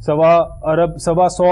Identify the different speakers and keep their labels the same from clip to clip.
Speaker 1: 125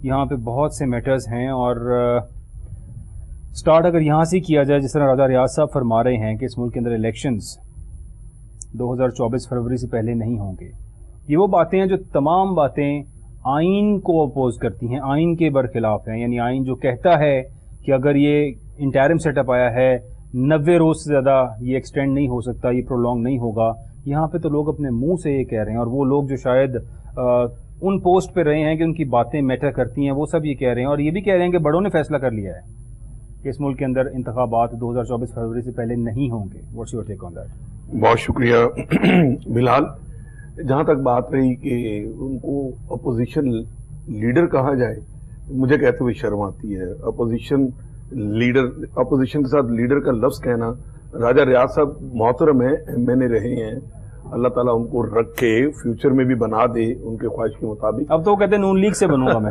Speaker 1: یہاں پہ بہت سے میٹرز ہیں اور سٹارٹ اگر یہاں سے کیا جائے، جس طرح راجہ ریاض صاحب فرما رہے ہیں کہ اس ملک کے اندر الیکشنز 2024 فروری سے پہلے نہیں ہوں گے. یہ وہ باتیں ہیں جو تمام باتیں آئین کو اپوز کرتی ہیں، آئین کے برخلاف ہیں. یعنی آئین جو کہتا ہے کہ اگر یہ انٹرم سیٹ اپ آیا ہے 90 روز سے زیادہ یہ ایکسٹینڈ نہیں ہو سکتا، یہ پرولونگ نہیں ہوگا. یہاں پہ تو لوگ اپنے منہ سے یہ کہہ رہے ہیں، اور وہ لوگ جو شاید ان پوسٹ پہ رہے ہیں کہ ان کی باتیں میٹر کرتی ہیں، وہ سب یہ کہہ رہے ہیں، اور یہ بھی کہہ رہے ہیں کہ بڑوں نے فیصلہ کر لیا ہے کہ اس ملک کے اندر انتخابات 2024 فروری سے پہلے نہیں ہوں گے. What's your take on that?
Speaker 2: بہت شکریہ بلال. جہاں تک بات رہی کہ ان کو اپوزیشن لیڈر کہا جائے، مجھے کہتے ہوئے شرم آتی ہے. اپوزیشن لیڈر، اپوزیشن کے ساتھ لیڈر کا لفظ کہنا. راجہ ریاض صاحب محترم ہیں، ایم این اے رہے ہیں، اللہ تعالیٰ ان کو رکھے، فیوچر میں بھی بنا دے ان کے خواہش کے مطابق.
Speaker 1: اب تو وہ کہتے ہیں نون لیگ سے بنوں گا میں.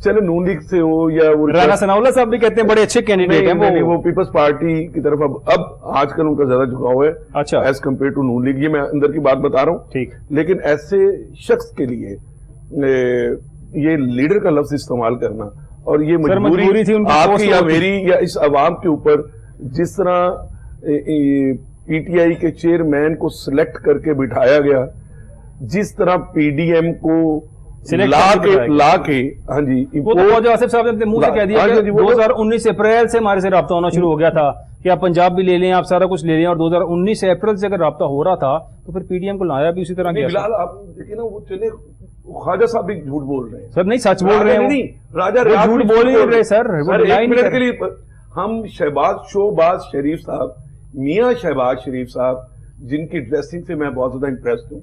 Speaker 2: چلے نون لیگ سے ہو یا
Speaker 1: رانا ثناء اللہ صاحب بھی کہتے ہیں بڑے اچھے کینڈیڈیٹ ہیں،
Speaker 2: وہ پیپلز پارٹی کی طرف اب آج کل ان کا زیادہ جھکاؤ ہے
Speaker 1: اچھا
Speaker 2: as compare to Noon League. یہ میں اندر کی بات بتا رہا ہوں.
Speaker 1: ٹھیک.
Speaker 2: لیکن ایسے شخص کے لیے یہ لیڈر کا لفظ استعمال کرنا، اور یہ مجبوری تھی آپ کی یا میری یا اس عوام کے اوپر، جس طرح پی ٹی آئی کے چیئرمین کو سلیکٹ کر کے بٹھایا گیا، جس طرح پی ڈی ایم کو لا کے ہاں جی،
Speaker 1: وہ تو خواجہ آصف صاحب نے اپنے منہ سے کہہ دیا کہ 2019 اپریل سے ہمارے سے رابطہ ہونا شروع ہو گیا تھا کہ آپ پنجاب بھی لے لیں، آپ سارا کچھ لے لیں، اور 2019 اپریل سے اگر رابطہ ہو رہا تھا تو پھر پی ڈی ایم کو لایا بھی اسی طرح کیا.
Speaker 2: بلال آپ دیکھیں نا، وہ چلے خواجہ صاحب بھی جھوٹ بول رہے ہیں
Speaker 1: سر. نہیں سچ بول رہے ہیں،
Speaker 2: نہیں راجہ ریاض
Speaker 1: جھوٹ بول ہی رہے سر.
Speaker 2: ایک منٹ کے لیے ہم شہباز شریف صاحب، میاں شہباز شریف صاحب، جن کی ڈریسنگ سے میں بہت زیادہ امپریسڈ ہوں،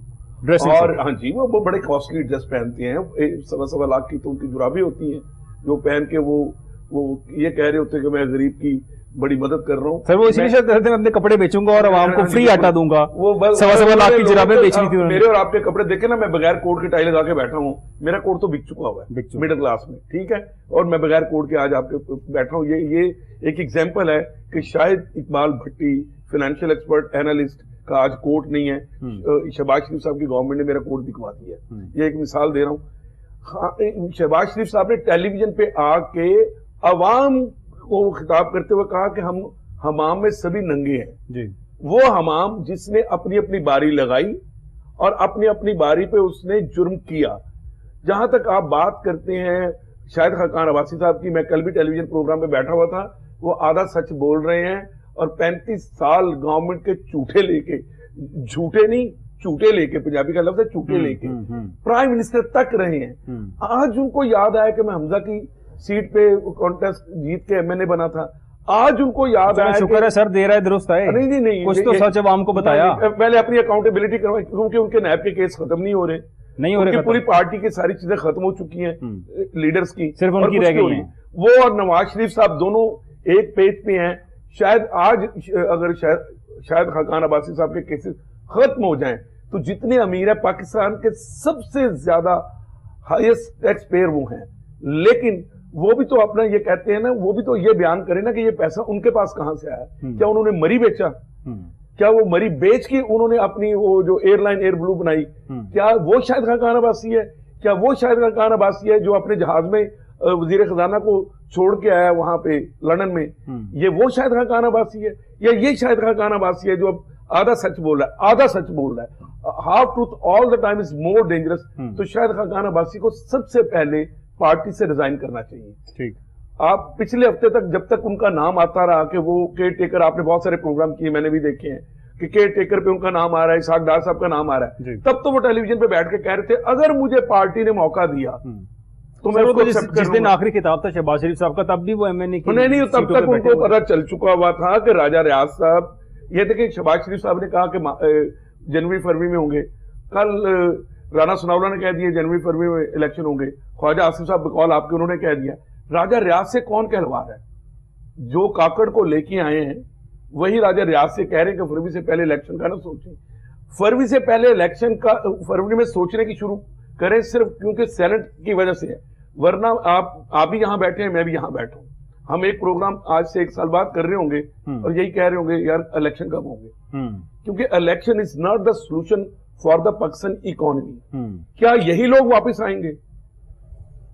Speaker 2: اور ہاں جی وہ بڑے کاسٹلی ڈریس پہنتے ہیں، 1.25 لاکھ کی تو ان کی جرابیں ہوتی ہیں جو پہن کے وہ یہ کہہ رہے ہوتے ہیں کہ میں غریب کی بڑی مدد کر رہا ہوں.
Speaker 1: سر وہ اسی لیے شاید کہتے ہیں میں اپنے کپڑے بیچوں گا اور عوام کو فری آٹا دوں گا. وہ 1.25 لاکھ کی جرابیں بیچنی تھی.
Speaker 2: میرے اور آپ کے کپڑے دیکھیں نا، میں بغیر کوٹ کے ٹائی لگا کے بیٹھا ہوں، میرا کوٹ تو بک چکا ہوا ہے مڈل کلاس میں، ٹھیک ہے، اور میں بغیر کوٹ کے آج آپ کے بیٹھا ہوں. یہ ایک ایگزامپل ہے کہ شاید اقبال بھٹی فائنینشیل ایکسپرٹ اینالسٹ کا آج کوٹ نہیں ہے، شہباز شریف صاحب کی گورنمنٹ نے میرا کوٹ دکھوا دیا ہے. یہ ایک مثال دے رہا ہوں. شہباز شریف صاحب نے ٹیلی ویژن پہ آ کے عوام کو خطاب کرتے ہوئے کہا کہ ہم حمام میں سبھی ننگے ہیں جی. وہ حمام جس نے اپنی اپنی باری لگائی اور اپنی اپنی باری پہ اس نے جرم کیا. جہاں تک آپ بات کرتے ہیں شاہد خاقان عباسی صاحب کی، میں کل بھی ٹیلی ویژن پروگرام پہ بیٹھا ہوا تھا، وہ آدھا سچ بول رہے ہیں، اور 35 سال گورنمنٹ کے جھوٹے لے کے، جھوٹے نہیں چوٹے لے کے، پنجابی کا لفظ ہے چوٹے لے کے پرائم منسٹر تک رہے ہیں. آج ان کو یاد آیا کہ میں حمزہ کی سیٹ پہ کانٹیسٹ جیت کے ایم این اے بنا تھا. آج ان کو یاد آیا،
Speaker 1: شکر ہے سر دے رہا ہے درست ہے،
Speaker 2: نہیں
Speaker 1: کچھ تو سچ عوام کو بتایا.
Speaker 2: پہلے اپنی اکاؤنٹیبلٹی کروائی، کیونکہ ان کے نیب کے کیس ختم نہیں ہو رہے، پوری پارٹی کی ساری چیزیں ختم ہو چکی ہیں لیڈرز کی،
Speaker 1: صرف ان کی رہ گئی ہیں.
Speaker 2: وہ اور نواز شریف صاحب دونوں ایک پیج پہ ہیں. شاید آج اگر شاید خاقان عباسی صاحب کے کیسز ختم ہو جائیں تو جتنے امیر ہیں پاکستان کے سب سے زیادہ ہائیسٹ ٹیکس پیئر وہ ہیں. لیکن وہ بھی تو اپنا یہ کہتے ہیں نا، وہ بھی تو یہ بیان کریں نا کہ یہ پیسہ ان کے پاس کہاں سے آیا. کیا انہوں نے مری بیچا؟ کیا وہ مری بیچ کے انہوں نے اپنی وہ جو ایئر لائن ایئر بلو بنائی؟ کیا وہ شاہد خاقان عباسی ہے؟ کیا وہ شاہد خاقان عباسی ہے جو اپنے جہاز میں وزیر خزانہ کو چھوڑ کے آیا وہاں پہ لندن میں؟ یہ وہ شاہد خاقان عباسی ہے یا یہ شاہد خاقان عباسی ہے جو اب آدھا سچ بول رہا ہے؟ آدھا سچ بول رہا ہے. Half truth all the time is more dangerous. تو شاہد خاقان عباسی کو سب سے پہلے پارٹی سے ریزائن کرنا چاہیے. ٹھیک. آپ پچھلے ہفتے تک جب تک ان کا نام آتا رہا کہ وہ کیئر ٹیکر، آپ نے بہت سارے پروگرام کیے، میں نے بھی دیکھے ہیں کہ کیئر ٹیکر پہ ان کا نام آ رہا ہے، اسحاق ڈار صاحب کا نام آ رہا ہے، تب تو وہ ٹیلی ویژن پہ بیٹھ کے کہہ رہے تھے اگر مجھے پارٹی نے موقع دیا تو میں
Speaker 1: جس دن آخری خطاب تھا شہباز شریف صاحب کا تب بھی وہ ایم این اے کی
Speaker 2: نہیں، تب تک ان کو پتا چل چکا ہوا تھا کہ راجہ ریاض صاحب، یہ دیکھیں شہباز شریف صاحب نے کہا کہ جنوری فروری میں ہوں گے، کل رانا ثناء اللہ نے کہہ دیا جنوری فروری میں الیکشن ہوں گے، خواجہ آصف صاحب بقول آپ کے انہوں نے کہہ دیا. راجہ ریاض سے کون کہلوا رہا ہے؟ جو کاکڑ کو لے کے آئے ہیں وہی راجہ ریاض سے کہہ رہے ہیں کہ فروری سے پہلے الیکشن کا نہ سوچیں. فروری سے پہلے الیکشن کا فروری میں سوچنے کی شروع کریں صرف کیونکہ سینٹ کی وجہ سے ہے، ورنہ آپ بھی یہاں بیٹھے ہیں، میں بھی یہاں بیٹھا ہوں. ہم ایک پروگرام آج سے 1 سال بعد کر رہے ہوں گے اور یہی کہہ رہے ہوں گے یار الیکشن کب ہوں گے، کیونکہ election is not the solution for the Pakistan economy. کیا یہی لوگ واپس آئیں گے؟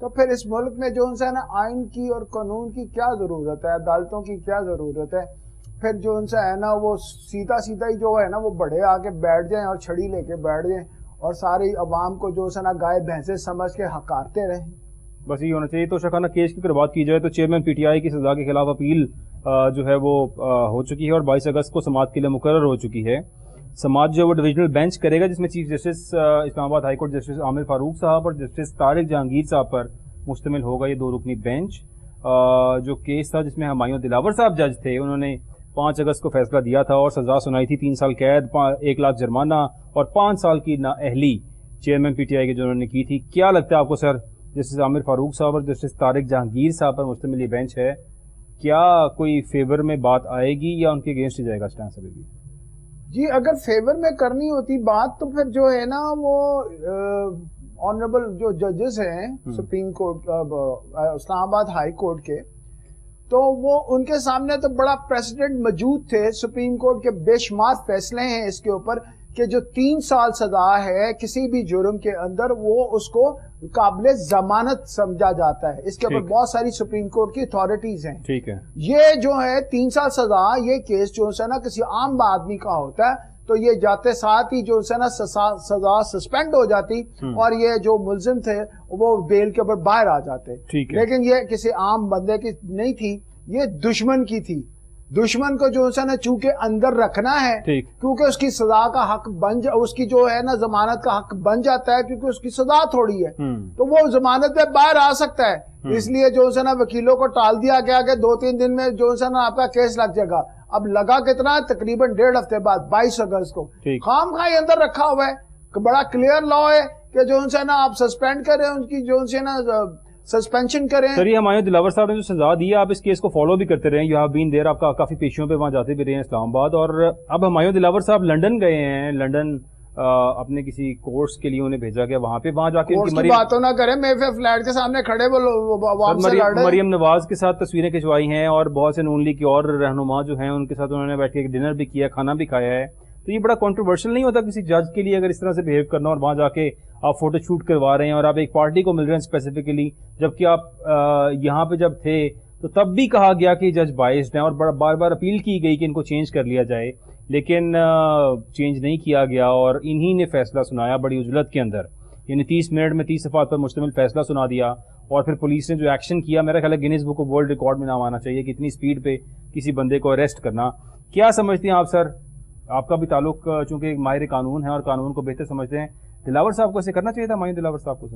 Speaker 3: تو پھر اس ملک میں جو ہے نا آئین کی اور قانون کی کیا ضرورت ہے, عدالتوں کی کیا ضرورت ہے. پھر جو ان سے ہے نا وہ سیدھا ہی جو ہے نا وہ بڑے آ کے بیٹھ جائیں اور چھڑی لے کے بیٹھ جائیں اور ساری عوام کو جو ہے نا گائے بھینسے سمجھ کے ہکارتے رہیں.
Speaker 1: بس یہ ہونا چاہیے. تو شاخانہ کیس کی اگر بات کی جائے تو چیئرمین پی ٹی آئی کی سزا کے خلاف اپیل جو ہے وہ ہو چکی ہے اور 22 اگست کو سماعت کے لیے مقرر ہو چکی ہے. سماعت جو وہ ڈویژنل بینچ کرے گا جس میں چیف جسٹس اسلام آباد ہائی کورٹ جسٹس عامر فاروق صاحب اور جسٹس طارق جہانگیر صاحب پر مشتمل ہوگا یہ 2 رکنی بینچ. جو کیس تھا جس میں ہمایوں دلاور صاحب جج تھے, انہوں نے 5 اگست کو فیصلہ دیا تھا اور سزا سنائی تھی 3 سال قید, 1 لاکھ جرمانہ اور 5 سال کی نااہلی چیئرمین پی ٹی آئی کے جو انہوں نے کی تھی. کیا لگتا ہے آپ کو سر, جسٹس عامر فاروق صاحب اور جسٹس طارق جہانگیر صاحب پر مشتمل یہ بینچ ہے, کیا کوئی فیور میں بات آئے گی یا ان کے اگینسٹ جائے گا سٹینس ابھی بھی؟
Speaker 3: جی اگر فیور میں کرنی ہوتی بات تو پھر جو ہے نا وہ آنریبل جو ججز ہیں سپریم کورٹ اسلام آباد ہائی کورٹ کے, تو وہ ان کے سامنے تو بڑا پریسیڈنٹ موجود تھے. سپریم کورٹ کے بے شمار فیصلے ہیں اس کے اوپر کہ جو 3 سال سزا ہے کسی بھی جرم کے اندر وہ اس کو قابل ضمانت سمجھا جاتا ہے. اس کے اوپر بہت ساری سپریم کورٹ کی اتھارٹیز ہیں.
Speaker 1: ٹھیک ہے,
Speaker 3: یہ جو ہے 3 سال سزا, یہ کیس جو ہے نا کسی عام آدمی کا ہوتا ہے تو یہ جاتے ساتھ ہی جو ہے نا سزا سسپینڈ ہو جاتی اور یہ جو ملزم تھے وہ بیل کے اوپر باہر آ جاتے. لیکن یہ کسی عام بندے کی نہیں تھی, یہ دشمن کی تھی. دشمن کو جو ہے نا چونکہ اندر رکھنا ہے کیونکہ اس کی سزا کا حق اس کی جو ہے نا ضمانت کا حق بن جاتا ہے کیونکہ اس کی سزا تھوڑی ہے تو وہ ضمانت پہ باہر آ سکتا ہے. اس لیے جو ہے نا وکیلوں کو ٹال دیا گیا کہ 2-3 دن میں جو ہے نا آپ کا کیس لگ جائے گا. اب لگا کتنا ہے, تقریباً 1.5 ہفتے بعد 22 اگست کو. خام خواہ اندر رکھا ہوا ہے, بڑا کلیئر لا ہے کہ جو ہے نا آپ سسپینڈ کریں, ان کی جو ہے نا سسپینشن کریں.
Speaker 1: سر یہ ہمایوں دلاور صاحب نے جو سزا دی ہے آپ اس کیس کو فالو بھی کرتے رہے ہیں, یو ہیو بین دیر, آپ کا کافی پیشیوں پہ وہاں جاتے بھی رہے ہیں اسلام آباد, اور اب ہمایوں دلاور صاحب لنڈن گئے ہیں. لنڈن اپنے کسی کورس کے لیے انہیں بھیجا گیا, وہاں پہ وہاں جا کے
Speaker 3: باتوں نہ کریں, میں فلیٹ کے سامنے کھڑے
Speaker 1: مریم نواز کے ساتھ تصویریں کھنچوائی ہیں اور بہت سے نون لیگ کے اور رہنما جو ہیں ان کے ساتھ انہوں نے بیٹھ کے ڈنر بھی کیا, کھانا بھی کھایا ہے. تو یہ بڑا کنٹروورشل نہیں ہوتا کسی جج کے لیے اگر اس طرح سے بہیو کرنا اور وہاں جا کے آپ فوٹو شوٹ کروا رہے ہیں اور آپ ایک پارٹی کو مل رہے ہیں اسپیسیفکلی, جبکہ آپ یہاں پہ جب تھے تو تب بھی کہا گیا کہ جج بائسڈ ہیں اور بار بار اپیل کی گئی کہ ان کو چینج کر لیا جائے, لیکن چینج نہیں کیا گیا اور انہی نے فیصلہ سنایا بڑی عجلت کے اندر. یعنی 30 منٹ میں 30 صفحات پر مشتمل فیصلہ سنا دیا اور پھر پولیس نے جو ایکشن کیا, میرا خیال ہے Guinness book of world record میں نام آنا چاہیے کہ اتنی سپیڈ پہ کسی بندے کو اریسٹ کرنا. کیا سمجھتے ہیں آپ سر, آپ کا بھی تعلق چونکہ ماہر قانون ہے اور قانون کو بہتر سمجھتے ہیں, دلاور صاحب کو ایسے کرنا چاہیے تھا ہمایوں دلاور صاحب کو؟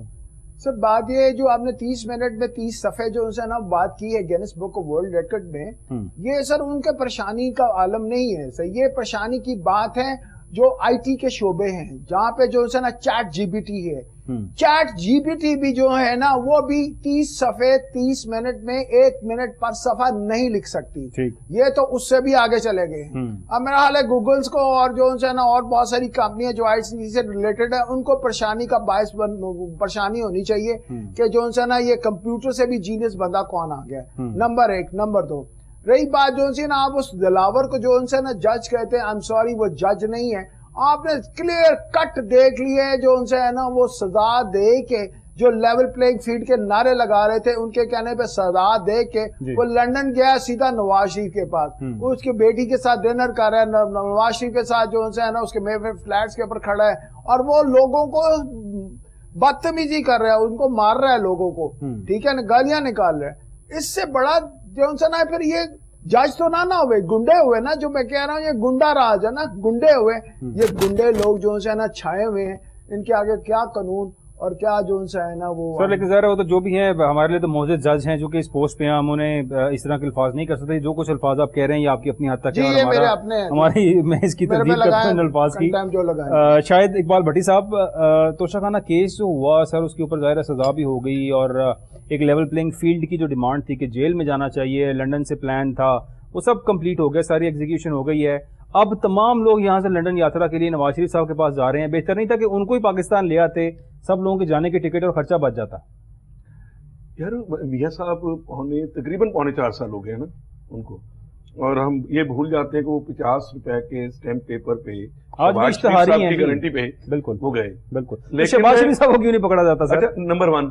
Speaker 3: سر بات یہ جو آپ نے 30 منٹ میں 30 صفحے جو ہے نا بات کی ہے Guinness book of world record میں, یہ سر ان کے پریشانی کا عالم نہیں ہے سر, یہ پریشانی کی بات ہے جو آئی ٹی کے شعبے ہیں جہاں پہ جو ہے نا چیٹ جی پی ٹی ہے. چیٹ جی پی ٹی بھی جو ہے نا وہ بھی 30 صفحے 30 منٹ میں 1 منٹ پر صفحہ نہیں لکھ سکتی. یہ تو اس سے بھی آگے چلے گئے ہیں. اب میرا حال ہے گوگلز کو اور جو ہے نا اور بہت ساری کمپنیاں جو آئی ٹی سے ریلیٹڈ ہیں ان کو پریشانی کا باعث پریشانی ہونی چاہیے کہ جو ہے نا یہ کمپیوٹر سے بھی جینیس بندہ کون آ گیا. نمبر 1. نمبر 2, رہی بات جو ہے نا آپ اس دلاور کو جو ان سے نا جج کہتے ہیں, آئی ایم سوری وہ جج نہیں ہے. آپ نے کلیئر کٹ دیکھ لیے جو ان سے ہے نا وہ سزا دے کے جو لیول پلینگ فیلڈ کے نعرے لگا رہے تھے ان کے کہنے پہ سزا دے کے وہ لنڈن گیا سیدھا نواز شریف کے پاس, اس کی بیٹی کے ساتھ ڈنر کر رہا ہے, نواز شریف کے ساتھ جو ان سے ہے نا اس کے میفر فلیٹس کے اوپر کھڑا ہے اور وہ لوگوں کو بدتمیزی کر رہا ہے, ان کو مار رہا ہے لوگوں کو, ٹھیک ہے نا, گالیاں نکال رہا ہے. اس سے بڑا جو ان سے نا پھر یہ جج تو نہ ہوئے, گنڈے ہوئے نا, جو میں کہہ رہا ہوں یہ گنڈا راج ہے نا, گنڈے ہوئے. یہ گنڈے لوگ جو ہے نا چھائے ہوئے ہیں, ان کے آگے کیا قانون اور کیا جو ان سے ہے نا وہ
Speaker 1: سر. لیکن ظاہر ہے وہ تو جو بھی ہیں ہمارے لیے تو معزز جج ہیں جو کہ اس پوسٹ پہ ہم انہیں اس طرح کے الفاظ نہیں کر سکتے. جو کچھ الفاظ آپ کہہ رہے ہیں یہ آپ کی اپنی حد تک ہے, ہماری میں اس کی تردید کرتا ہوں ان الفاظ کی. شاید اقبال بھٹی صاحب, توشہ خانہ کیس جو ہوا سر اس کے اوپر ظاہر سزا بھی ہو گئی اور ایک لیول پلینگ فیلڈ کی جو ڈیمانڈ تھی کہ جیل میں جانا چاہیے, لنڈن سے پلان تھا, وہ سب کمپلیٹ ہو گیا, ساری ایگزیکیوشن ہو گئی ہے. اب تمام لوگ یہاں سے لنڈن یاترا کے لیے نواز شریف صاحب کے پاس جا رہے ہیں. بہتر نہیں تھا کہ ان کو ہی پاکستان لے آتے, سب لوگوں کے جانے کے ٹکٹ اور خرچہ بچ جاتا؟
Speaker 2: یار میاں صاحب تقریباً 4.5 سال ہو گئے نا ان کو, اور ہم یہ بھول جاتے ہیں کہ وہ 50 روپے کے اسٹیمپ پیپر پہ
Speaker 1: آج بھی اشتہاری ہیں
Speaker 2: گارنٹی پہ
Speaker 1: بالکل
Speaker 2: ہو گئے.
Speaker 1: بالکل. شہباز شریف صاحب کو کیوں نہیں پکڑا جاتا سر؟
Speaker 2: نمبر 1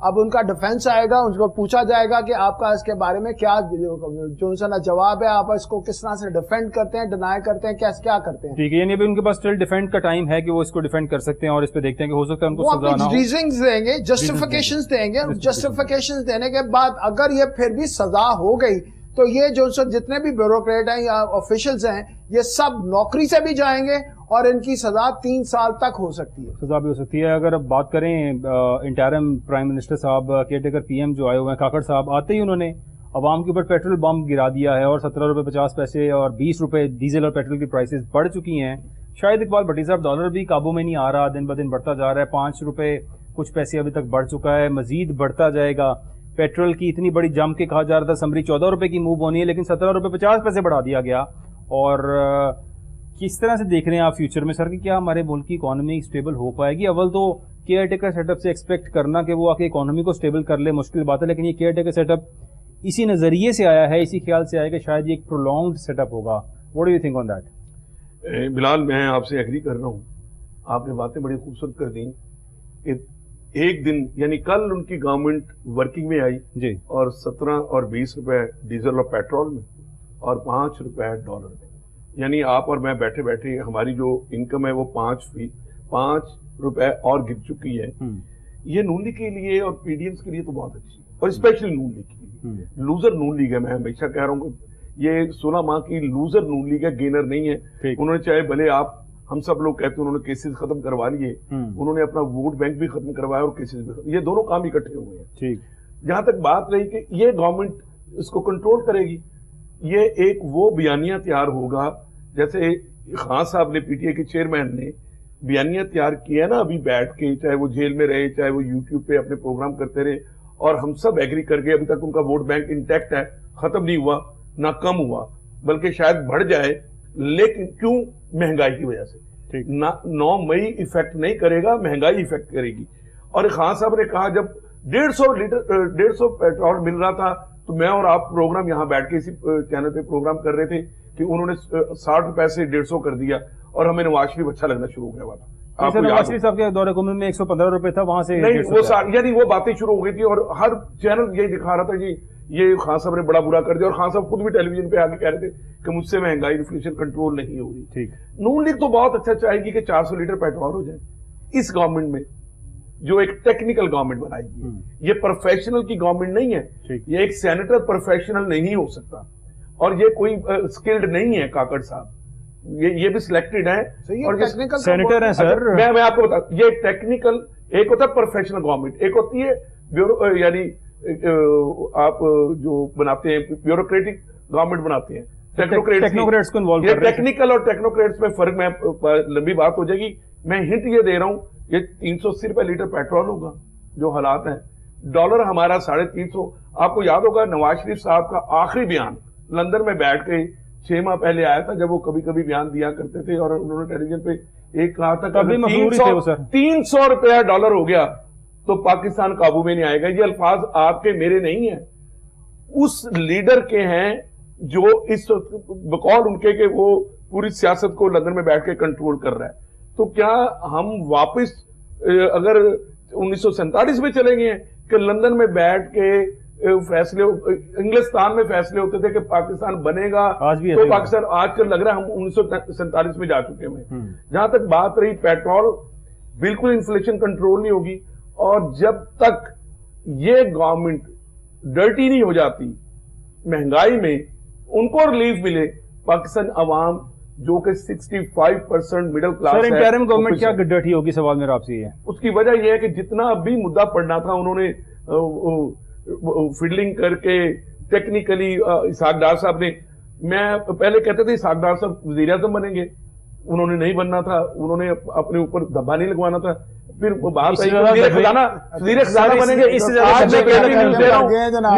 Speaker 3: اب ان کا ڈیفینس آئے گا, ان کو پوچھا جائے گا کہ آپ کا اس کے بارے میں کیا جو سا جواب ہے, آپ اس کو کس طرح سے ڈیفینڈ کرتے ہیں, ڈینائی کرتے ہیں, کیا کرتے ہیں.
Speaker 1: ٹھیک ہے, یعنی ابھی ان کے پاس اسٹل ڈیفینڈ کا ٹائم ہے کہ وہ اس کو ڈیفینڈ کر سکتے ہیں, اور اس پہ دیکھتے ہیں کہ ہو سکتا ہے ان کو سزا نہ ہو.
Speaker 3: ریزنز دیں گے, جسٹیفیکیشنز دیں گے, جسٹیفیکیشنز دینے کے بعد اگر یہ پھر بھی سزا ہو گئی تو یہ جو جتنے بھی بیوروکریٹ ہیں یا آفیشلز ہیں یہ سب نوکری سے بھی جائیں گے اور ان کی سزا 3 سال تک ہو سکتی ہے.
Speaker 1: سزا بھی ہو سکتی ہے. اگر اب بات کریں انٹرم پرائم منسٹر صاحب, کیئر ٹیکر پی ایم جو آئے ہوئے ہیں کاکڑ صاحب, آتے ہی انہوں نے عوام کے اوپر پیٹرول بم گرا دیا ہے اور 17 روپے 50 پیسے اور 20 روپے ڈیزل اور پیٹرول کی پرائسز بڑھ چکی ہیں. شاید اقبال بھٹی صاحب ڈالر بھی قابو میں نہیں آ رہا, دن بدن بڑھتا جا رہا ہے, 5 روپے کچھ پیسے ابھی تک بڑھ چکا ہے, مزید بڑھتا جائے گا. پیٹرول کی اتنی بڑی جم کے کہا جا رہا تھا سمری 14 روپے کی موو ہونی ہے, لیکن 17 روپے 50 پیسے بڑھا دیا گیا. اور کس طرح سے دیکھ رہے ہیں آپ فیوچر میں سر کہ کیا ہمارے ملک کی اکانومی اسٹیبل ہو پائے گی؟ اول تو کیئر ٹیکر سیٹ اپ سے ایکسپیکٹ کرنا کہ وہ آ کے اکانومی کو اسٹیبل کر لے مشکل بات ہے, لیکن یہ کیئر ٹیکر سیٹ اپ اسی نظریے سے آیا ہے, اسی خیال سے آیا کہ شاید یہ ایک پرولونگڈ سیٹ اپ ہوگا. What do you think on that?
Speaker 2: Bilal, میں آپ سے ایگری کر رہا ہوں, آپ نے باتیں بڑی خوبصورت کر دیں کہ ایک دن یعنی کل ان کی گورنمنٹ ورکنگ میں آئی
Speaker 1: جی,
Speaker 2: اور 17 اور 20 روپے ڈیزل اور پیٹرول میں اور 5 روپے ڈالر میں, یعنی آپ اور میں بیٹھے بیٹھے ہماری جو انکم ہے وہ 5 روپے اور گر چکی ہے. یہ نون لیگ کے لیے اور پی ڈی ایمز کے لیے تو بہت اچھی ہے, اور اسپیشلی نون لیگ کے لیے. لوزر نون لیگ ہے, میں ہمیشہ کہہ رہا ہوں کہ یہ 16 ماہ کی لوزر نون لیگ ہے, گینر نہیں ہے. انہوں نے چاہے بھلے آپ ہم سب لوگ کہتے ہیں انہوں نے کیسز ختم کروا لیے, انہوں نے اپنا ووٹ بینک بھی ختم کروایا اور کیسز بھی ختم, یہ دونوں کام اکٹھے ہوئے ہیں.
Speaker 1: ٹھیک,
Speaker 2: جہاں تک بات رہی کہ یہ گورنمنٹ اس کو کنٹرول کرے گی, یہ ایک وہ بیانیہ تیار ہوگا جیسے خان صاحب نے پی ٹی اے کے چیئرمین نے بیانیہ تیار کیا ہے نا ابھی بیٹھ کے, چاہے وہ جیل میں رہے, چاہے وہ یوٹیوب پہ اپنے پروگرام کرتے رہے, اور ہم سب ایگری کر کے ابھی تک ان کا ووٹ بینک انٹیکٹ ہے, ختم نہیں ہوا نہ کم ہوا, بلکہ شاید بڑھ جائے. لیکن کیوں؟ مہنگائی کی وجہ سے. 9 مئی ایفیکٹ نہیں کرے گا, مہنگائی ایفیکٹ کرے گی. اور خان صاحب نے کہا جب 150 پیٹرول مل رہا تھا تو میں اور آپ پروگرام یہاں بیٹھ کے اسی چینل پہ پروگرام کر رہے تھے کہ انہوں نے 60 روپے سے 150 کر دیا, اور ہمیں نواز شریف اچھا لگنا شروع ہو گیا ہوا تھا.
Speaker 1: نواز شریف صاحب کے دور حکومت میں 115 روپے تھا, وہاں سے
Speaker 2: نہیں وہ یعنی وہ باتیں شروع ہو گئی تھی, اور ہر چینل یہی دکھا رہا تھا جی یہ خان صاحب نے بڑا برا کر دیا, اور خان صاحب خود بھی ٹیلی ویژن پہ آگے کہہ رہے تھے کہ مجھ سے مہنگائی انفلیشن کنٹرول نہیں ہو رہی.
Speaker 1: ٹھیک,
Speaker 2: نون لیگ تو بہت اچھا چاہے گی کہ 400 لیٹر پیٹرول ہو جائے اس گورنمنٹ میں, جو ایک ٹیکنیکل گورنمنٹ بنائے گی. یہ پروفیشنل کی گورنمنٹ نہیں ہے, یہ ایک سینیٹر پروفیشنل نہیں ہو سکتا, اور یہ کوئی اسکلڈ نہیں ہے کاکڑ صاحب, یہ بھی سلیکٹڈ ہیں اور
Speaker 1: سینیٹر ہیں سر.
Speaker 2: میں آپ کو بتا, یہ ٹیکنیکل ایک ہوتا ہے پروفیشنل گورنمنٹ, ایک ہوتی ہے بیورو یعنی آپ جو بناتے ہیں بیوروکریٹک گورنمنٹ بناتے ہیں,
Speaker 1: ٹیکنوکریٹس کو انوالو کر رہے ہیں.
Speaker 2: ٹیکنیکل اور ٹیکنوکریٹس میں فرق, میں لمبی بات ہو جائے گی, میں ہنٹ یہ دے رہا ہوں, یہ 380 روپے لیٹر پیٹرول ہوگا جو حالات ہیں, ڈالر ہمارا 350. آپ کو یاد ہوگا نواز شریف صاحب کا آخری بیان لندن میں بیٹھ کے 6 ماہ پہلے آیا تھا, جب وہ کبھی کبھی بیان دیا کرتے تھے, اور انہوں نے ٹیلی ویژن پہ ایک کہا تھا کہ 300 روپیہ ڈالر ہو گیا تو پاکستان قابو میں نہیں آئے گا. یہ الفاظ آپ کے میرے نہیں ہیں, اس لیڈر کے ہیں جو اس بقول ان کے کہ وہ پوری سیاست کو لندن میں بیٹھ کے کنٹرول کر رہا ہے. تو کیا ہم واپس اگر 1947 میں چلے گئے ہیں کہ لندن میں بیٹھ کے فیصلے, انگلستان میں فیصلے ہوتے تھے کہ پاکستان بنے گا, تو پاکستان آج کل لگ رہا ہے ہم 1947 میں جا چکے ہیں. جہاں تک بات رہی پیٹرول, بالکل انفلیشن کنٹرول نہیں ہوگی, اور جب تک یہ گورنمنٹ ڈرٹی نہیں ہو جاتی مہنگائی میں, ان کو ریلیف ملے, پاکستان عوام جو کہ 65% مڈل کلاس ہے.
Speaker 1: سر انٹرم گورنمنٹ کیا ڈرٹی ہوگی؟ سوال میرا آپ سے یہ ہے.
Speaker 2: اس کی وجہ یہ ہے کہ جتنا ابھی مدعا پڑنا تھا انہوں نے فیڈلنگ کر کے ٹیکنیکلی, اسحاق ڈار صاحب نے, میں پہلے کہتے تھے اسحاق ڈار صاحب وزیر اعظم بنیں گے, انہوں نے نہیں بننا تھا, انہوں نے اپنے اوپر دھبا نہیں لگوانا تھا. پھر بات آئی وزیر خزانہ بنیں گے.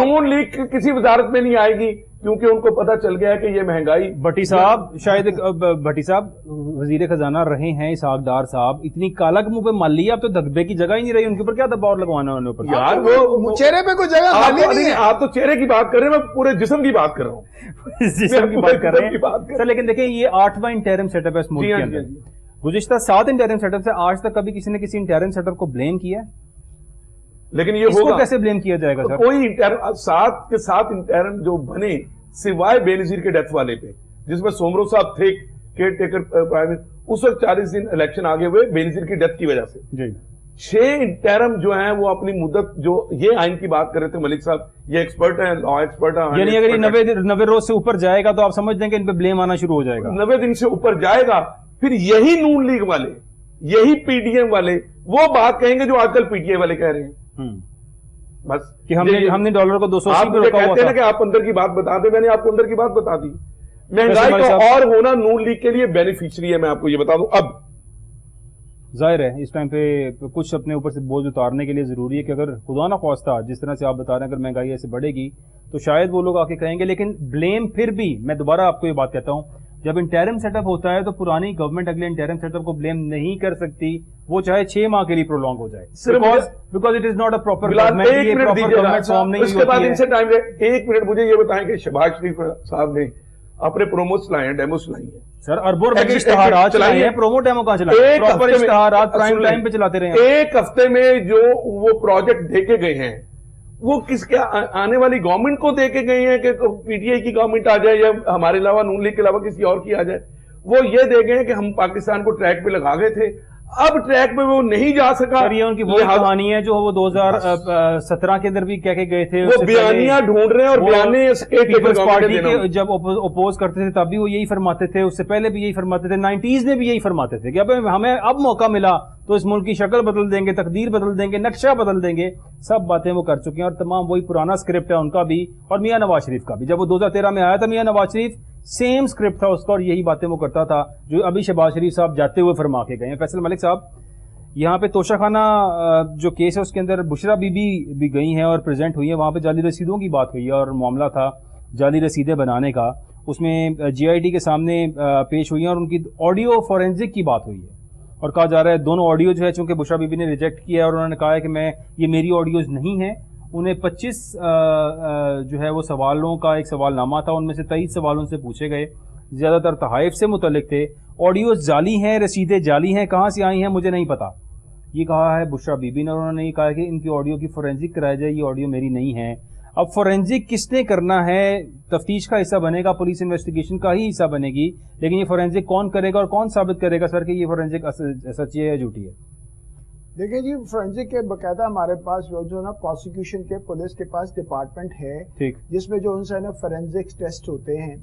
Speaker 2: نون لیگ کسی وزارت میں نہیں آئے گی کیونکہ ان کو پتا چل گیا کہ یہ مہنگائی.
Speaker 1: بھٹی صاحب شاید بھٹی صاحب وزیر خزانہ رہے ہیں اسحاق ڈار صاحب, اتنی کالا منہ پہ مال لیا, اب تو دھبے کی جگہ ہی نہیں رہی, ان کے اوپر کیا دباؤ لگوانا انہوں نے؟
Speaker 2: یار وہ
Speaker 3: چہرے پہ کوئی جگہ خالی نہیں ہے.
Speaker 2: آپ تو چہرے کی بات کر رہے ہیں, میں پورے جسم کی بات کر رہا ہوں.
Speaker 1: جسم کی بات کر رہے ہیں سر, لیکن دیکھیں یہ 8واں انٹرم سیٹ اپ ہے اس ملک کے اندر. گزشتہ 7 انٹرم سیٹ اپ سے آج تک کبھی کسی نے کسی انٹرم سیٹ اپ کو بلیم کیا ہے؟
Speaker 2: لیکن یہ
Speaker 1: اس کو
Speaker 2: ہوگا
Speaker 1: کیسے بلیم کیا جائے گا سر؟
Speaker 2: کوئی سات کے ساتھ انٹرم جو بنے سوائے بے نظیر کے ڈیتھ والے پہ، جس میں سومرو صاحب تھے کیئر ٹیکر پرائم منسٹر، اس وقت 40 دن الیکشن آگے ہوئے بے نظیر کی ڈیتھ کی وجہ سے.
Speaker 1: جی
Speaker 2: 6 انٹرم جو ہیں وہ اپنی مدت، جو یہ آئین کی بات کر رہے تھے ملک صاحب، یہ ایکسپرٹ ہیں، لا ایکسپرٹ ہیں،
Speaker 1: یعنی اگر یہ 90 روز سے اوپر جائے گا تو آپ سمجھ دیں کہ ان پہ بلیم آنا شروع ہو جائے گا.
Speaker 2: 90 دن سے اوپر جائے گا، پھر یہی نون لیگ والے، یہی پی ڈی ایم والے وہ بات کہیں گے جو آج کل پی ٹی آئی والے کہہ رہے ہیں. بس
Speaker 1: کہ ہم نے ڈالر کو 280
Speaker 2: آپ
Speaker 1: پہ
Speaker 2: مجھے
Speaker 1: رکھا ہوا
Speaker 2: کہتے ہیں نا
Speaker 1: تھا.
Speaker 2: کہ آپ اندر کی بات بتا دیں، میں نے آپ کو اندر کی بات بتا دی. مہنگائی کا اور ہونا نون لیگ کے لیے بینیفیشری ہے، میں آپ کو یہ بتا دوں. اب
Speaker 1: ظاہر ہے اس ٹائم پہ کچھ اپنے اوپر سے بوجھ اتارنے کے لیے ضروری ہے کہ اگر خدا نہ خواستہ جس طرح سے آپ بتا رہے ہیں اگر مہنگائی ایسے بڑھے گی تو شاید وہ لوگ آ کے کہیں گے. لیکن بلیم پھر بھی میں دوبارہ آپ کو یہ بات کہتا ہوں، جب انٹرم سیٹ اپ ہوتا ہے تو پرانی گورنمنٹ اگلے انٹرم سیٹ اپ کو بلیم نہیں کر سکتی، وہ چاہے 6 ماہ کے لیے پرولونگ ہو جائے، because it is not a proper government.
Speaker 2: ایک منٹ دیجیے، اس کے بعد ان سے ٹائم لے. ایک منٹ مجھے یہ بتائیں کہ شہباز شریف صاحب نے اپنے پروموز لائے ہیں، ڈیموز لائی ہیں
Speaker 1: سر، اربوں روپے کے اشتہارات چلائے ہیں، پرومو ڈیمو کہاں چلائے؟ پراپر اشتہارات پرائم ٹائم پہ چلاتے رہے ہیں.
Speaker 2: ایک ہفتے میں جو وہ پروجیکٹ دے کے گئے ہیں وہ کس کے آنے والی گورنمنٹ کو دے کے گئے ہیں کہ پی ٹی آئی کی گورنمنٹ آ جائے یا ہمارے علاوہ نون لیگ کے علاوہ کسی اور کی آ جائے. وہ یہ دے گئے ہیں کہ ہم پاکستان کو ٹریک پہ لگا گئے تھے، اب ٹریک پہ وہ نہیں جا سکا.
Speaker 1: سر یہ ان کی وہی کہانی ہے جو وہ 2017 کے اندر بھی کہہ کے گئے تھے.
Speaker 2: وہ بیانیاں ڈھونڈ رہے ہیں اور بیانے
Speaker 1: پیپلز پارٹی کے جب اپوز کرتے تھے تب بھی وہ یہی فرماتے تھے، اس سے پہلے بھی یہی فرماتے تھے، 90s میں بھی یہی فرماتے تھے کہ اب ہمیں اب موقع ملا تو اس ملک کی شکل بدل دیں گے، تقدیر بدل دیں گے، نقشہ بدل دیں گے. سب باتیں وہ کر چکے ہیں اور تمام وہی پرانا اسکرپٹ ہے ان کا بھی اور میاں نواز شریف کا بھی. جب وہ 2013 میں آیا تھا میاں نواز شریف، سیم اسکرپٹ تھا اس کا اور یہی باتیں وہ کرتا تھا جو ابھی شہباز شریف صاحب جاتے ہوئے فرما کے گئے ہیں. فیصل ملک صاحب، یہاں پہ توشہ خانہ جو کیس ہے اس کے اندر بشرا بی بی بھی گئی ہیں اور پریزنٹ ہوئی ہیں، وہاں پہ جعلی رسیدوں کی بات ہوئی ہے اور معاملہ تھا جعلی رسیدیں بنانے کا، اس میں جی آئی ٹی کے سامنے پیش ہوئی ہیں اور ان کی آڈیو فورینزک کی بات ہوئی ہے اور کہا جا رہا ہے دونوں آڈیو جو ہے چونکہ بشرا بی بی نے ریجیکٹ کیا ہے اور انہوں نے کہا ہے کہ یہ میری آڈیوز نہیں ہیں. انہیں 25 جو ہے وہ سوالوں کا ایک سوال نامہ تھا، ان میں سے 23 سوالوں سے پوچھے گئے، زیادہ تر تحائف سے متعلق تھے. آڈیوز جعلی ہیں، رسیدیں جعلی ہیں، کہاں سے آئی ہیں مجھے نہیں پتا، یہ کہا ہے بشرا بی بی نے. اور انہوں نے یہ کہا کہ ان کی آڈیو کی فورینزک کرائی جائے، یہ آڈیو میری نہیں ہے. اب فورینزک کس نے کرنا ہے؟ تفتیش کا حصہ بنے گا، پولیس انویسٹیگیشن کا ہی حصہ بنے گی، لیکن یہ فورینزک کون کرے گا اور کون ثابت کرے گا سر کہ یہ فورینزک سچی ہے یا جھوٹی ہے؟
Speaker 3: دیکھیں جی، فورینزک کے باقاعدہ ہمارے پاس جو ہے نا پروسیکیوشن کے پولیس کے پاس ڈپارٹمنٹ ہے
Speaker 1: ٹھیک،
Speaker 3: جس میں جو ان سے فورینزک ٹیسٹ ہوتے ہیں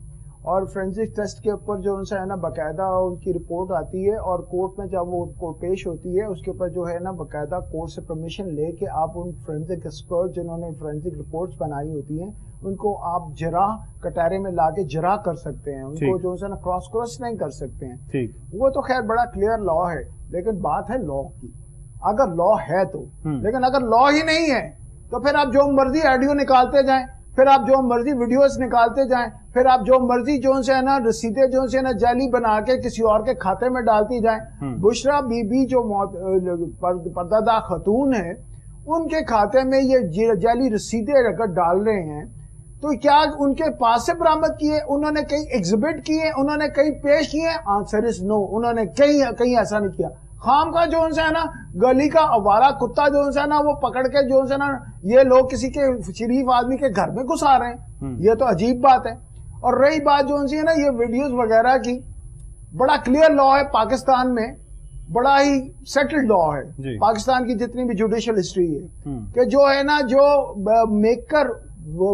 Speaker 3: اور فورینزک ٹیسٹ کے اوپر جو ان سے باقاعدہ ان کی رپورٹ آتی ہے اور کورٹ میں جب وہ پیش ہوتی ہے اس کے اوپر جو ہے نا باقاعدہ کورٹ سے پرمیشن لے کے آپ ان فورینزک ایکسپرٹ جنہوں نے فورینزک رپورٹس بنائی ہوتی ہیں ان کو آپ جراح کٹارے میں لا کے جراح کر سکتے ہیں، ان کو جو ہے نا کراس نہیں کر سکتے ہیں.
Speaker 1: ٹھیک،
Speaker 3: وہ تو خیر بڑا کلیئر لا ہے، لیکن بات ہے لا کی. اگر لا ہے تو، لیکن اگر لا ہی نہیں ہے تو پھر آپ جو مرضی آڈیو نکالتے جائیں، پھر آپ جو مرضی ویڈیوز نکالتے جائیں، پھر آپ جو مرضی جو ہے نا رسیدیں جو ہے نا جعلی بنا کے کسی اور کے کھاتے میں ڈالتی جائیں. بشرا بی بی جو پردہ خاتون ہے ان کے کھاتے میں یہ جعلی رسیدیں اگر ڈال رہے ہیں تو کیا ان کے پاس سے برآمد کیے، انہوں نے کہیں ایگزبٹ کیے، انہوں نے کہیں پیش کیے؟ آنسر از نو، انہوں نے کہیں ایسا نہیں کیا. خام کا جو ہے نا گلی کا آوارہ کتا جو ہے نا وہ پکڑ کے جو ہے نا یہ لوگ کسی کے شریف آدمی کے گھر میں گھسا رہے ہیں، یہ تو عجیب بات ہے. اور رہی بات جو ہے نا یہ ویڈیوز وغیرہ کی، بڑا کلیئر لا ہے پاکستان میں، بڑا ہی سیٹلڈ لا ہے پاکستان کی جتنی بھی جوڈیشل ہسٹری ہے کہ جو ہے نا جو میکر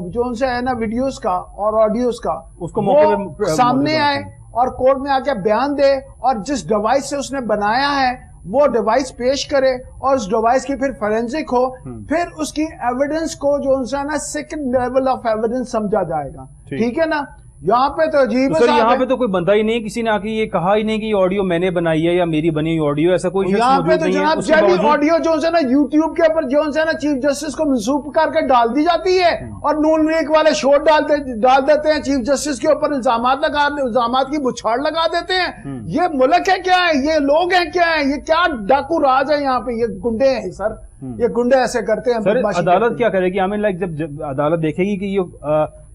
Speaker 3: جو ان سے ہے نا ویڈیوز کا اور آڈیوز کا
Speaker 1: اس کو
Speaker 3: وہ سامنے آئے اور کورٹ میں آ کے بیان دے اور جس ڈیوائس سے اس نے بنایا ہے وہ ڈیوائس پیش کرے اور اس ڈیوائس کی پھر فورینزک ہو، پھر اس کی ایویڈنس کو جو ان سے نا سیکنڈ لیول آف ایویڈنس سمجھا جائے گا. ٹھیک ہے نا؟ یہاں پہ تو عجیب ہے،
Speaker 1: یہاں پہ تو کوئی بندہ ہی نہیں، کسی نے آ کے یہ کہا ہی نہیں کہ یہ آڈیو میں نے بنائی ہے یا میری بنی ہوئی آڈیو، ایسا کوئی شخص موجود نہیں ہے.
Speaker 3: یہاں پہ تو جناب جعلی آڈیو جو ہے نا یوٹیوب کے اوپر جو ہے نا چیف جسٹس کو منسوب کر کے ڈال دی جاتی ہے اور نون لیگ والے شور ڈال دیتے ہیں چیف جسٹس کے اوپر، الزامات کی بچھاڑ لگا دیتے ہیں. یہ ملک ہے کیا ہے؟ یہ لوگ ہیں کیا ہے؟ یہ کیا ڈاکو راج ہے یہاں پہ؟ یہ گنڈے ہیں سر، یہ گنڈے ایسے کرتے ہیں.
Speaker 1: سر عدالت کیا کرے گی؟ آئی مین لائک جب عدالت دیکھے گی کہ یہ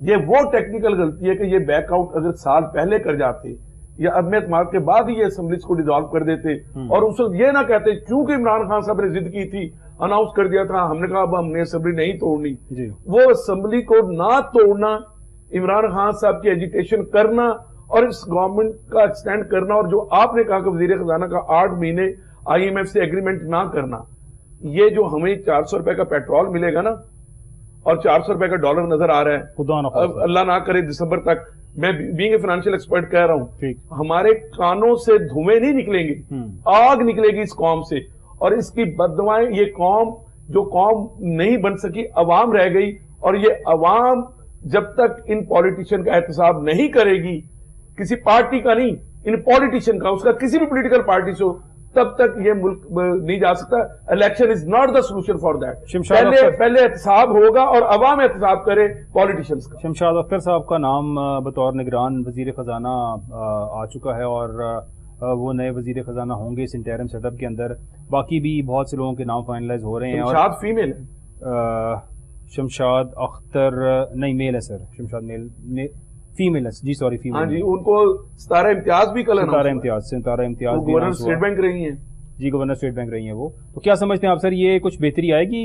Speaker 2: یہ وہ ٹیکنیکل غلطی ہے کہ یہ بیک آؤٹ اگر سال پہلے کر جاتے یا عدم اعتماد کے بعد ہی یہ اسمبلیز کو ڈیزالو کر دیتے اور اس وقت یہ نہ کہتے کیونکہ عمران خان صاحب نے ضد کی تھی اناؤنس کر دیا تھا ہم نے کہا اب ہم نے اسمبلی نہیں توڑنی
Speaker 1: جی
Speaker 2: وہ اسمبلی کو نہ توڑنا عمران خان صاحب کی ایجیٹیشن کرنا اور اس گورنمنٹ کا ایکسٹینڈ کرنا اور جو آپ نے کہا کہ وزیر خزانہ کا 8 مہینے آئی ایم ایف سے ایگریمنٹ نہ کرنا یہ جو ہمیں 400 روپے کا پیٹرول ملے گا نا اور 400 روپے کا ڈالر نظر آ رہا ہے
Speaker 1: خدا نہ خواستہ
Speaker 2: اللہ نہ کرے دسمبر تک میں بینگ اے فائنینشیل ایکسپرٹ کہہ رہا ہوں
Speaker 1: ٹھیک
Speaker 2: ہمارے کانوں سے دھوئیں نہیں نکلیں گے آگ نکلے گی اس قوم سے اور اس کی بددعائیں یہ قوم جو قوم نہیں بن سکی عوام رہ گئی اور یہ عوام جب تک ان پولیٹیشین کا احتساب نہیں کرے گی کسی پارٹی کا نہیں ان پولیٹیشین کا اس کا کسی بھی پولیٹیکل پارٹی سے ہو تب تک یہ ملک نہیں جا سکتا election is not the solution for that پہلے احتساب ہوگا اور عوام احتساب کرے پولیٹیشینز کا
Speaker 1: شمشاد اختر صاحب کا نام بطور نگران وزیر خزانہ آ چکا ہے اور وہ نئے وزیر خزانہ ہوں گے اس انٹرم سیٹ اپ کے اندر باقی بھی بہت سے لوگوں کے نام فائنلائز ہو رہے ہیں
Speaker 2: شمشاد فیمیل ہے
Speaker 1: شمشاد اختر نہیں میل ہے سر شمشاد میل فیمیل ہے جی سوری فیمیل
Speaker 2: ہاں جی ان کو ستارہ امتیاز بھی کل
Speaker 1: ستارہ امتیاز
Speaker 2: گورنر اسٹیٹ بینک رہی ہیں
Speaker 1: جی گورنر اسٹیٹ بینک رہی ہیں وہ تو کیا سمجھتے ہیں آپ سر یہ کچھ بہتری آئے گی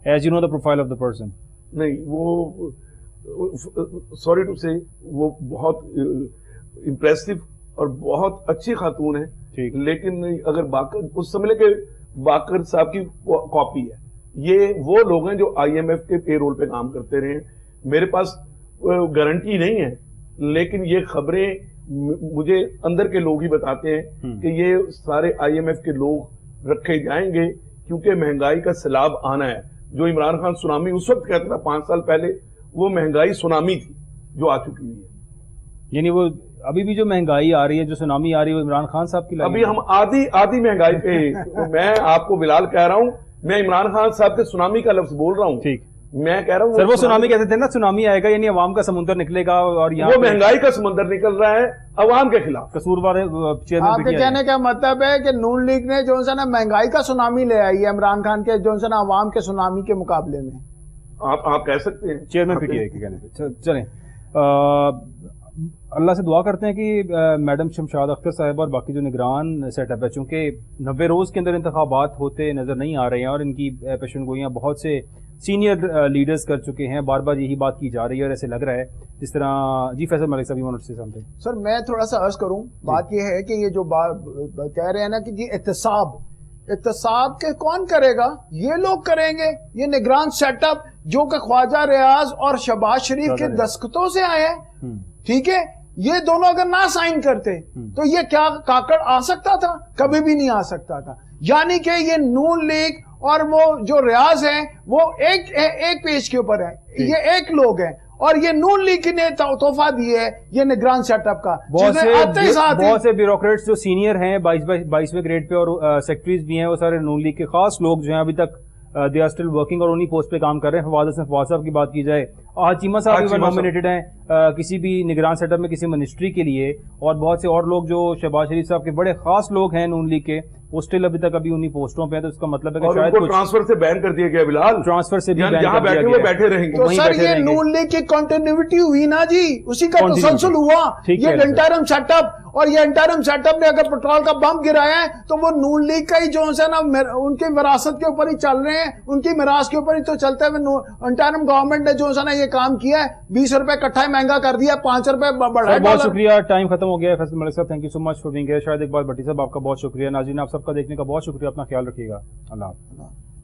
Speaker 1: as you know the profile of the person
Speaker 2: نہیں وہ سوری ٹو سے وہ بہت امپریسو اور بہت اچھی خاتون ہے
Speaker 1: ٹھیک
Speaker 2: لیکن اگر باقر اس سمجھ لے کہ باقر صاحب کی کاپی ہے یہ وہ لوگ ہیں جو آئی ایم ایف کے پے رول پہ کام کرتے رہے ہیں میرے پاس گارنٹی نہیں ہے لیکن یہ خبریں مجھے اندر کے لوگ ہی بتاتے ہیں کہ یہ سارے آئی ایم ایف کے لوگ رکھے جائیں گے کیونکہ مہنگائی کا سیلاب آنا ہے جو عمران خان سونامی اس وقت کہتا تھا 5 سال پہلے وہ مہنگائی سونامی تھی جو آ چکی ہوئی ہے
Speaker 1: یعنی وہ ابھی بھی جو مہنگائی آ رہی ہے جو سونامی آ رہی ہے وہ عمران خان صاحب کی
Speaker 2: ابھی ہم آدھی مہنگائی پہ میں آپ کو بلال کہہ رہا ہوں میں عمران خان صاحب کے سونامی کا لفظ بول رہا ہوں
Speaker 1: ٹھیک
Speaker 2: میں کہہ رہا ہوں
Speaker 1: سر وہ سونامی کہتے تھے نا سونامی آئے گا یعنی عوام کا سمندر نکلے گا اور
Speaker 2: وہ مہنگائی کا سمندر نکل رہا ہے عوام کے خلاف
Speaker 1: قصوروار
Speaker 3: آپ کے کہنے کا مطلب ہے کہ نون لیگ نے جو ہے نا مہنگائی کا سونامی لے آئی ہے عمران خان کے جو ہے نا عوام کے سونامی کے مقابلے میں
Speaker 2: آپ کہہ سکتے ہیں
Speaker 1: چیئرمین پی ٹی آئی کے کہنے پہ چلیں اللہ سے دعا کرتے ہیں کہ میڈم شمشاد اختر صاحب اور باقی جو نگران سیٹ اپ ہے چونکہ 90 روز کے اندر انتخابات ہوتے نظر نہیں آ رہے ہیں اور ان کی پیشن گوئیاں بہت سے سینئر لیڈرز کر چکے ہیں بار بار یہی بات کی جا رہی ہے اور ایسے لگ رہا ہے جس طرح جی فیصل ملک صاحب سے سمجھیں
Speaker 3: سر میں تھوڑا سا عرض کروں بات یہ ہے کہ یہ جو کہہ رہے ہیں نا کہ یہ احتساب کے کون کرے گا یہ لوگ کریں گے یہ نگران سیٹ اپ جو کہ خواجہ ریاض اور شہباز شریف کے دستخطوں سے آئے ہیں ٹھیک ہے یہ دونوں اگر نہ سائن کرتے تو یہ کیا کاکڑ آ سکتا تھا کبھی بھی نہیں آ سکتا تھا یعنی کہ یہ نون لیگ اور وہ جو ریاض ہیں وہ ایک پیج کے اوپر ہیں یہ ایک لوگ ہیں اور یہ نون لیگ نے تحفہ دی ہے یہ نگران سیٹ اپ کا
Speaker 1: بہت سے بیوروکریٹس جو سینئر ہیں 22ویں گریڈ پہ اور سیکٹریز بھی ہیں وہ سارے نون لیگ کے خاص لوگ جو ہیں ابھی تک دے آر اسٹل ورکنگ اور انہی پوسٹ پہ کام کر رہے ہیں فواد حسن فواد صاحب کی بات کی جائے چیمہ صاحب بھی نامینیٹڈ ہیں کسی بھی نگران سیٹ اپ میں کسی منسٹری کے لیے اور بہت سے اور لوگ جو شہباز شریف صاحب کے بڑے خاص لوگ ہیں نون لیگ کے وہ اسٹل ابھی تک انہی پوسٹوں پہ ہیں تو اس کا مطلب ہے کہ شاید
Speaker 2: ٹرانسفر سے بین کر دیا گیا بلال
Speaker 1: ٹرانسفر سے بھی
Speaker 2: جہاں بیٹھے ہوئے بیٹھے رہیں گے
Speaker 3: تو سر یہ نون لیگ کی کنٹینیوٹی ہوئی نا جی اسی کا تسلسل ہوا یہ انٹرم سیٹ اپ اور یہ انٹرم سیٹ اپ نے اگر پیٹرول کا بم گرایا ہے تو وہ نون لیگ کا ہی جو ہے نا ان کی وراثت کے اوپر ہی چل رہے ہیں ان کی میراث کے اوپر ہی تو چلتے ہوئے انٹرم گورنمنٹ نے جو ہے نا یہ کام کیا ہے 20 روپے کٹھا مہنگا کر دیا 5 روپے بڑھا
Speaker 1: بہت شکریہ ٹائم ختم ہو گیا فیصل ملک صاحب thank you so much for being here شاید اقبال بھٹی صاحب آپ کا بہت شکریہ ناظرین آپ سب کا دیکھنے کا بہت شکریہ اپنا خیال رکھیے گا اللہ حافظ